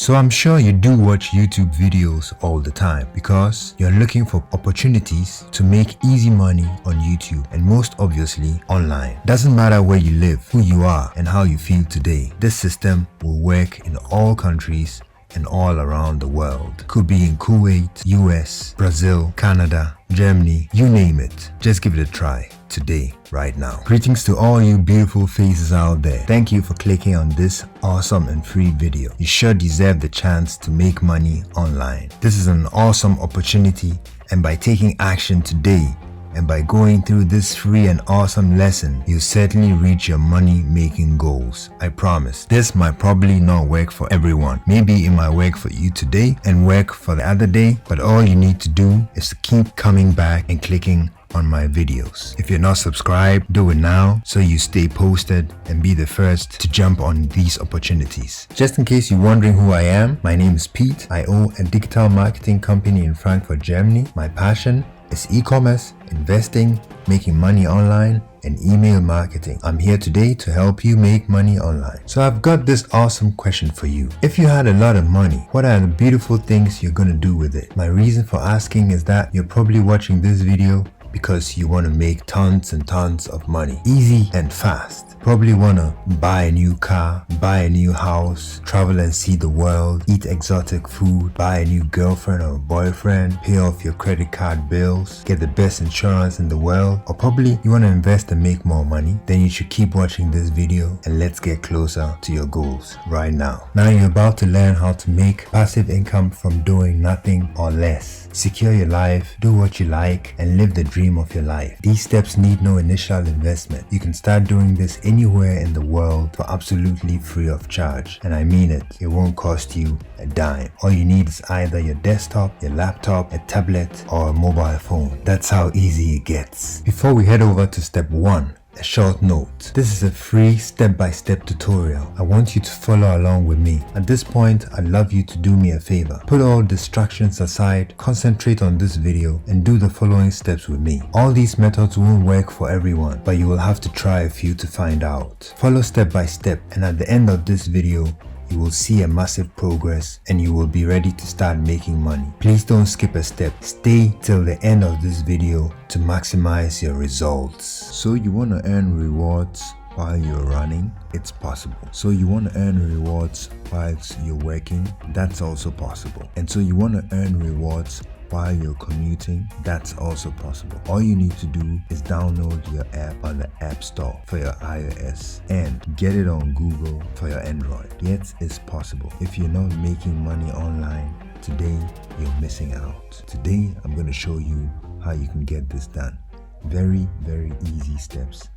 So I'm sure you do watch YouTube videos all the time because you're looking for opportunities to make easy money on YouTube and most obviously online. Doesn't matter where you live, who you are, and how you feel today. This system will work in all countries and all around the world. Could be in Kuwait, US, Brazil, Canada, Germany, you name it. Just give it a try today, right now. Greetings to all you beautiful faces out there. Thank you for clicking on this awesome and free video. You sure deserve the chance to make money online. This is an awesome opportunity, and by taking action today, and by going through this free and awesome lesson, you'll certainly reach your money making goals. I promise. This might probably not work for everyone. Maybe it might work for you today and work for the other day, but all you need to do is to keep coming back and clicking on my videos. If you're not subscribed, do it now so you stay posted and be the first to jump on these opportunities. Just in case you're wondering who I am, my name is Pete. I own a digital marketing company in Frankfurt, Germany. My passion is e-commerce, investing, making money online, and email marketing. I'm here today to help you make money online. So I've got this awesome question for you. If you had a lot of money, what are the beautiful things you're gonna do with it? My reason for asking is that you're probably watching this video because you want to make tons and tons of money, easy and fast. Probably want to buy a new car, buy a new house, travel and see the world, eat exotic food, buy a new girlfriend or boyfriend, pay off your credit card bills, get the best insurance in the world, or probably you want to invest and make more money. Then you should keep watching this video and let's get closer to your goals right now. Now you're about to learn how to make passive income from doing nothing or less. Secure your life, do what you like, and live the dream of your life. These steps need no initial investment. You can start doing this anywhere in the world for absolutely free of charge. And I mean it, it won't cost you a dime. All you need is either your desktop, your laptop, a tablet, or a mobile phone. That's how easy it gets. Before we head over to step 1, a short note. This is a free step-by-step tutorial. I want you to follow along with me. At this point, I'd love you to do me a favor. Put all distractions aside, concentrate on this video, and do the following steps with me. All these methods won't work for everyone, but you will have to try a few to find out. Follow step by step, and at the end of this video, you will see a massive progress and you will be ready to start making money. Please don't skip a step. Stay till the end of this video to maximize your results. So you want to earn rewards while you're running? It's possible. So you want to earn rewards whilst you're working? That's also possible. And so you want to earn rewards while you're commuting? That's also possible. All you need to do is download your app on the App Store for your iOS and get it on Google for your Android. Yet it's possible. If you're not making money online today, you're missing out. Today I'm going to show you how you can get this done. Very, very easy steps.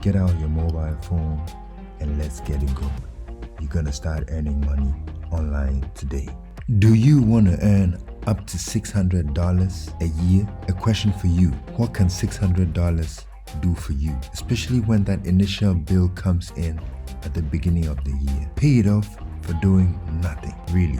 Get out your mobile phone and let's get it going. You're going to start earning money online today. Do you want to earn up to $600 a year? A question for you. What can $600 do for you? Especially when that initial bill comes in at the beginning of the year. Pay it off for doing nothing. Really.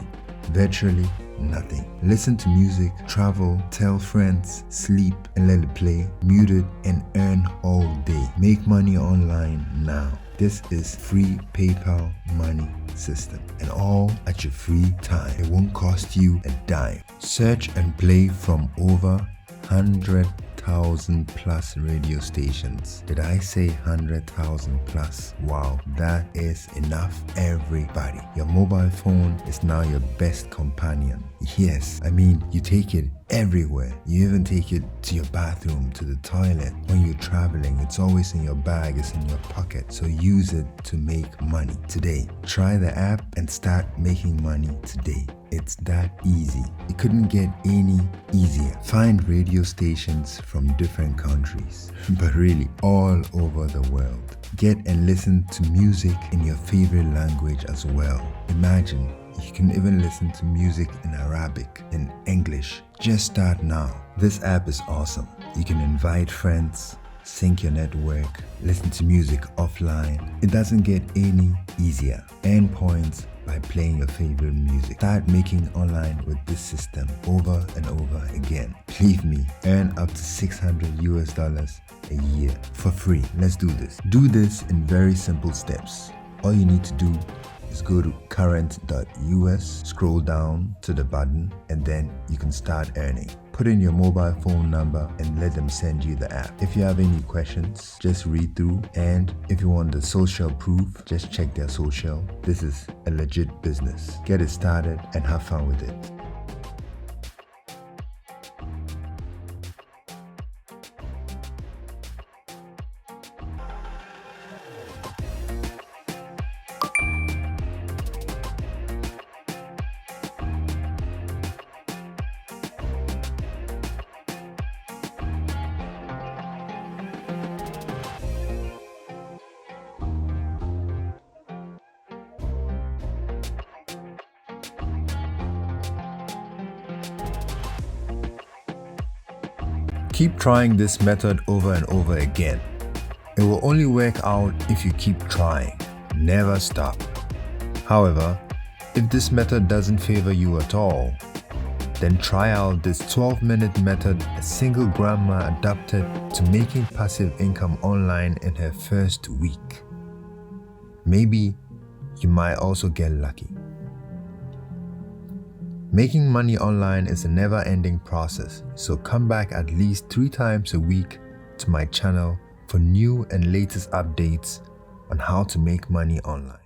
Virtually nothing. Listen to music, travel, tell friends, sleep and let it play. Mute it and earn all day. Make money online now. This is free PayPal money system and all at your free time. It won't cost you a dime. Search and play from over 100,000 plus radio stations. Did I say 100,000 plus? Wow, that is enough, everybody. Your mobile phone is now your best companion. Yes, I mean, you take it everywhere. You even take it to your bathroom, to the toilet. When you're traveling, it's always in your bag, it's in your pocket. So use it to make money today. Try the app and start making money today. It's that easy. It couldn't get any easier. Find radio stations from different countries, but really all over the world. Get and listen to music in your favorite language as well. Imagine you can even listen to music in Arabic, in English. Just start now. This app is awesome. You can invite friends, sync your network, listen to music offline. It doesn't get any easier. Earn points by playing your favorite music. Start making online with this system over and over again. Believe me, earn up to $600 a year for free. Let's do this. Do this in very simple steps. All you need to do is go to current.us, scroll down to the button, and then you can start earning. Put in your mobile phone number and let them send you the app. If you have any questions, just read through, and if you want the social proof, just check their social. This is a legit business. Get it started and have fun with it. Keep trying this method over and over again. It will only work out if you keep trying. Never stop. However, if this method doesn't favor you at all, then try out this 12-minute method a single grandma adapted to making passive income online in her first week. Maybe you might also get lucky. Making money online is a never-ending process, so come back at least 3 times a week to my channel for new and latest updates on how to make money online.